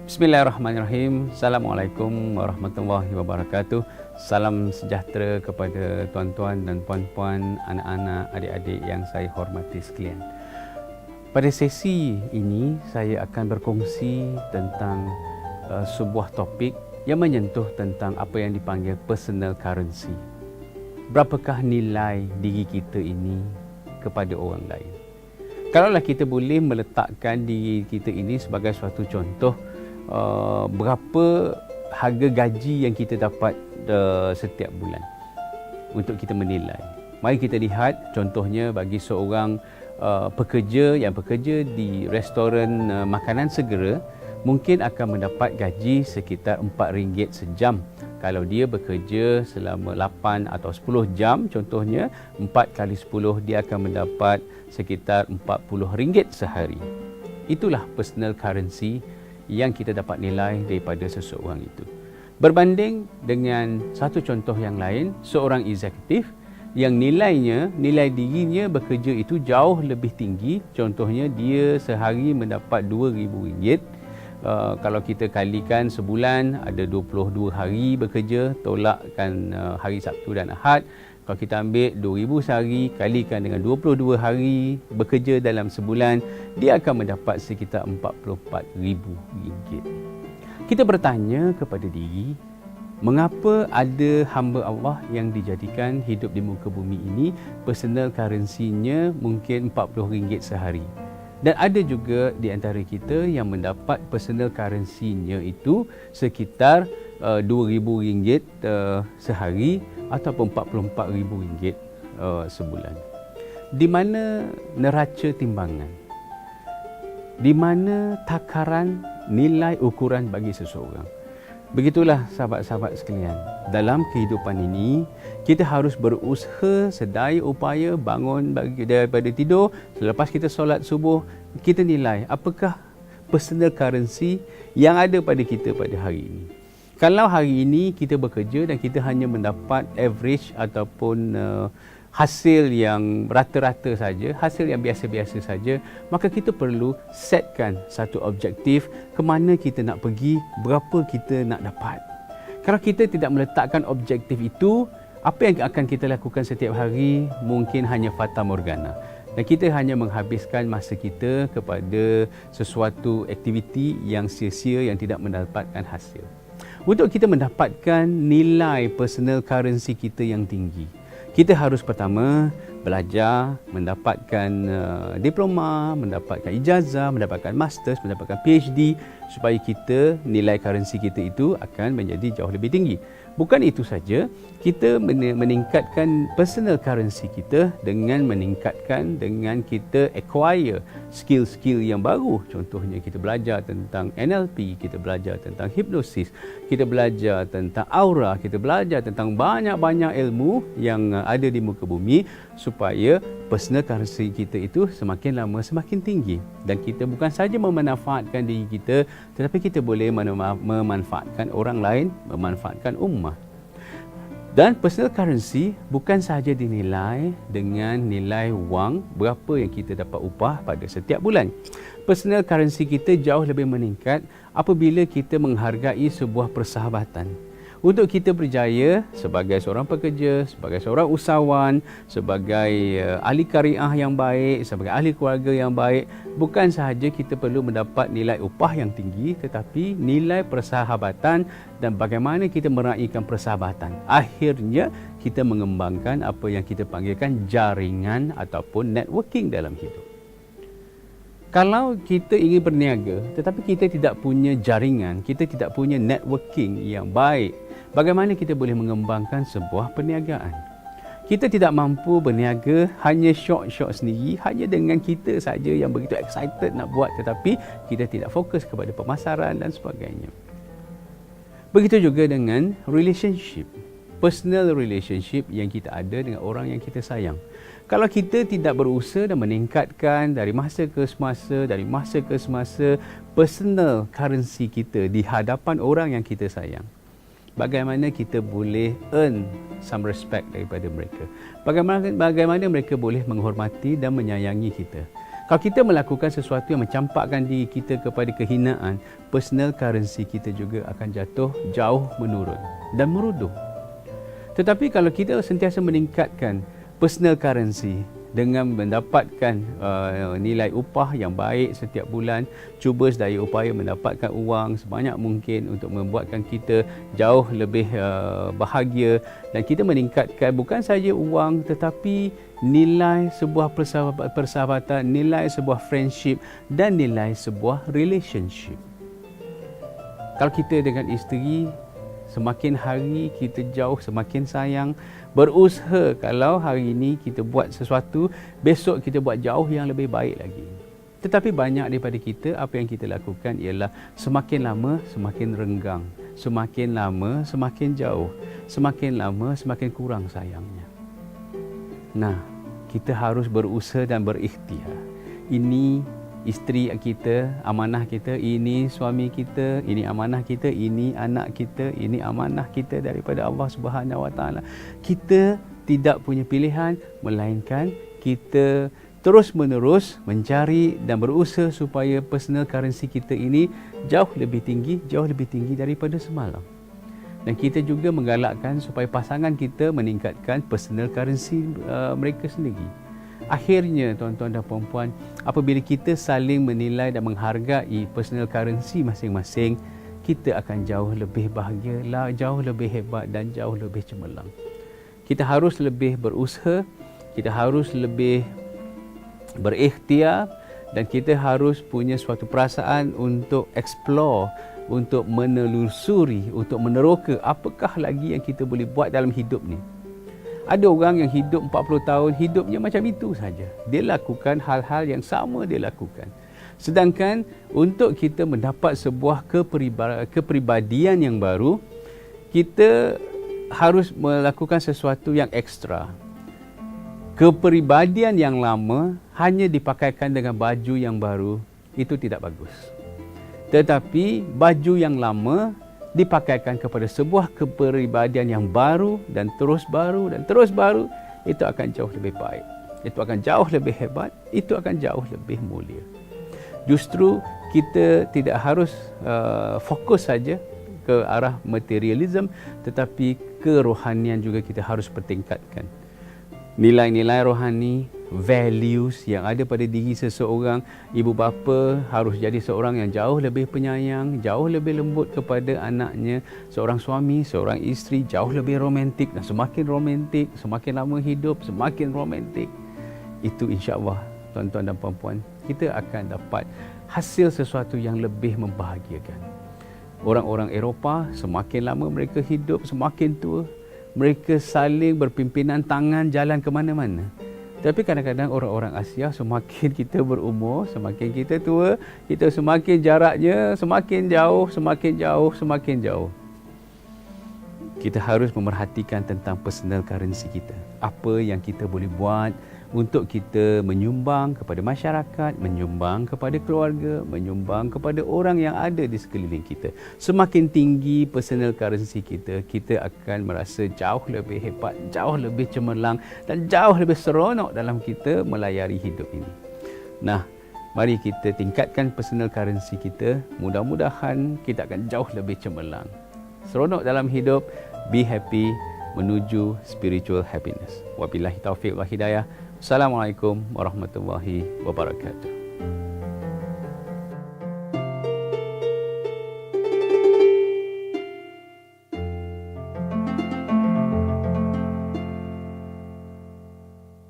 Bismillahirrahmanirrahim. Assalamualaikum warahmatullahi wabarakatuh. Salam sejahtera kepada tuan-tuan dan puan-puan, anak-anak, adik-adik yang saya hormati sekalian. Pada sesi ini saya akan berkongsi tentang sebuah topik yang menyentuh tentang apa yang dipanggil personal currency. Berapakah nilai diri kita ini kepada orang lain? Kalaulah kita boleh meletakkan diri kita ini sebagai suatu contoh, berapa harga gaji yang kita dapat setiap bulan untuk kita menilai. Mari kita lihat contohnya bagi seorang pekerja yang bekerja di restoran makanan segera, mungkin akan mendapat gaji sekitar RM4 sejam. Kalau dia bekerja selama 8 atau 10 jam, contohnya 4 kali 10, dia akan mendapat sekitar RM40 sehari. Itulah personal currency yang kita dapat nilai daripada seseorang itu. Berbanding dengan satu contoh yang lain, seorang eksekutif yang nilai dirinya bekerja itu jauh lebih tinggi. Contohnya dia sehari mendapat RM2,000. Kalau kita kalikan sebulan ada 22 hari bekerja, tolakkan hari Sabtu dan Ahad. Kalau kita ambil RM2,000 sehari, kalikan dengan 22 hari bekerja dalam sebulan, dia akan mendapat sekitar RM44,000. Kita bertanya kepada diri, mengapa ada hamba Allah yang dijadikan hidup di muka bumi ini, personal currency-nya mungkin RM40 sehari. Dan ada juga di antara kita yang mendapat personal currency-nya itu sekitar RM2,000 sehari ataupun RM44,000 sebulan. Di mana neraca timbangan? Di mana takaran nilai ukuran bagi seseorang? Begitulah sahabat-sahabat sekalian. Dalam kehidupan ini, kita harus berusaha sedaya upaya bangun daripada tidur. Selepas kita solat subuh, kita nilai apakah personal currency yang ada pada kita pada hari ini. Kalau hari ini kita bekerja dan kita hanya mendapat average ataupun hasil yang rata-rata saja, hasil yang biasa-biasa saja, maka kita perlu setkan satu objektif ke mana kita nak pergi, berapa kita nak dapat. Kalau kita tidak meletakkan objektif itu, apa yang akan kita lakukan setiap hari mungkin hanya fata morgana. Dan kita hanya menghabiskan masa kita kepada sesuatu aktiviti yang sia-sia yang tidak mendapatkan hasil. Untuk kita mendapatkan nilai personal currency kita yang tinggi, kita harus pertama belajar, mendapatkan diploma, mendapatkan ijazah, mendapatkan masters, mendapatkan PhD, supaya kita nilai currency kita itu akan menjadi jauh lebih tinggi. Bukan itu saja, kita meningkatkan personal currency kita dengan kita acquire skill-skill yang baru. Contohnya kita belajar tentang NLP, kita belajar tentang hipnosis, kita belajar tentang aura, kita belajar tentang banyak-banyak ilmu yang ada di muka bumi supaya personal currency kita itu semakin lama semakin tinggi. Dan kita bukan saja memanfaatkan diri kita, tetapi kita boleh memanfaatkan orang lain, memanfaatkan ummah. Dan personal currency bukan sahaja dinilai dengan nilai wang, berapa yang kita dapat upah pada setiap bulan. Personal currency kita jauh lebih meningkat apabila kita menghargai sebuah persahabatan. Untuk kita berjaya sebagai seorang pekerja, sebagai seorang usahawan, sebagai ahli kariah yang baik, sebagai ahli keluarga yang baik, bukan sahaja kita perlu mendapat nilai upah yang tinggi, tetapi nilai persahabatan dan bagaimana kita meraihkan persahabatan. Akhirnya kita mengembangkan apa yang kita panggilkan jaringan ataupun networking dalam hidup. Kalau kita ingin berniaga tetapi kita tidak punya jaringan, kita tidak punya networking yang baik, bagaimana kita boleh mengembangkan sebuah perniagaan? Kita tidak mampu berniaga hanya syok-syok sendiri, hanya dengan kita saja yang begitu excited nak buat, tetapi kita tidak fokus kepada pemasaran dan sebagainya. Begitu juga dengan relationship, personal relationship yang kita ada dengan orang yang kita sayang. Kalau kita tidak berusaha dan meningkatkan dari masa ke semasa personal currency kita di hadapan orang yang kita sayang, bagaimana kita boleh earn some respect daripada mereka? Bagaimana mereka boleh menghormati dan menyayangi kita? Kalau kita melakukan sesuatu yang mencampakkan diri kita kepada kehinaan, personal currency kita juga akan jatuh jauh menurun dan meruduh. Tetapi kalau kita sentiasa meningkatkan personal currency dengan mendapatkan nilai upah yang baik setiap bulan, cuba sedaya upaya mendapatkan uang sebanyak mungkin untuk membuatkan kita jauh lebih bahagia, dan kita meningkatkan bukan saja uang tetapi nilai sebuah persahabatan, nilai sebuah friendship dan nilai sebuah relationship. Kalau kita dengan isteri, semakin hari kita jauh semakin sayang, berusaha kalau hari ini kita buat sesuatu, besok kita buat jauh yang lebih baik lagi. Tetapi banyak daripada kita, apa yang kita lakukan ialah semakin lama semakin renggang, semakin lama semakin jauh, semakin lama semakin kurang sayangnya. Nah, kita harus berusaha dan berikhtiar. Ini isteri kita, amanah kita, ini suami kita, ini amanah kita, ini anak kita, ini amanah kita daripada Allah Subhanahu Wa Taala. Kita tidak punya pilihan melainkan kita terus-menerus mencari dan berusaha supaya personal currency kita ini jauh lebih tinggi daripada semalam. Dan kita juga menggalakkan supaya pasangan kita meningkatkan personal currency mereka sendiri. Akhirnya tuan-tuan dan puan-puan, apabila kita saling menilai dan menghargai personal currency masing-masing, kita akan jauh lebih bahagia, jauh lebih hebat dan jauh lebih cemerlang. Kita harus lebih berusaha, kita harus lebih berikhtiar, dan kita harus punya suatu perasaan untuk explore, untuk menelusuri, untuk meneroka apakah lagi yang kita boleh buat dalam hidup ni. Ada orang yang hidup 40 tahun, hidupnya macam itu saja. Dia lakukan hal-hal yang sama dia lakukan. Sedangkan untuk kita mendapat sebuah kepribadian yang baru, kita harus melakukan sesuatu yang ekstra. Kepribadian yang lama hanya dipakaikan dengan baju yang baru, itu tidak bagus. Tetapi baju yang lama dipakaikan kepada sebuah kepribadian yang baru dan terus baru dan terus baru, itu akan jauh lebih baik, itu akan jauh lebih hebat, itu akan jauh lebih mulia. Justru kita tidak harus fokus saja ke arah materialism, tetapi kerohanian juga kita harus pertingkatkan. Nilai-nilai rohani, values yang ada pada diri seseorang, ibu bapa harus jadi seorang yang jauh lebih penyayang, jauh lebih lembut kepada anaknya. Seorang suami, seorang isteri jauh lebih romantik, dan semakin romantik, semakin lama hidup, semakin romantik. Itu insya-Allah tuan-tuan dan puan-puan, kita akan dapat hasil sesuatu yang lebih membahagiakan. Orang-orang Eropah, semakin lama mereka hidup, semakin tua, mereka saling berpimpinan tangan jalan ke mana-mana. Tapi kadang-kadang orang-orang Asia, semakin kita berumur, semakin kita tua, kita semakin jaraknya semakin jauh, semakin jauh, semakin jauh. Kita harus memerhatikan tentang personal currency kita. Apa yang kita boleh buat untuk kita menyumbang kepada masyarakat, menyumbang kepada keluarga, menyumbang kepada orang yang ada di sekeliling kita. Semakin tinggi personal currency kita, kita akan merasa jauh lebih hebat, jauh lebih cemerlang dan jauh lebih seronok dalam kita melayari hidup ini. Nah, mari kita tingkatkan personal currency kita. Mudah-mudahan kita akan jauh lebih cemerlang. Seronok dalam hidup, be happy, menuju spiritual happiness. Wabillahi taufiq wa hidayah. Assalamualaikum warahmatullahi wabarakatuh.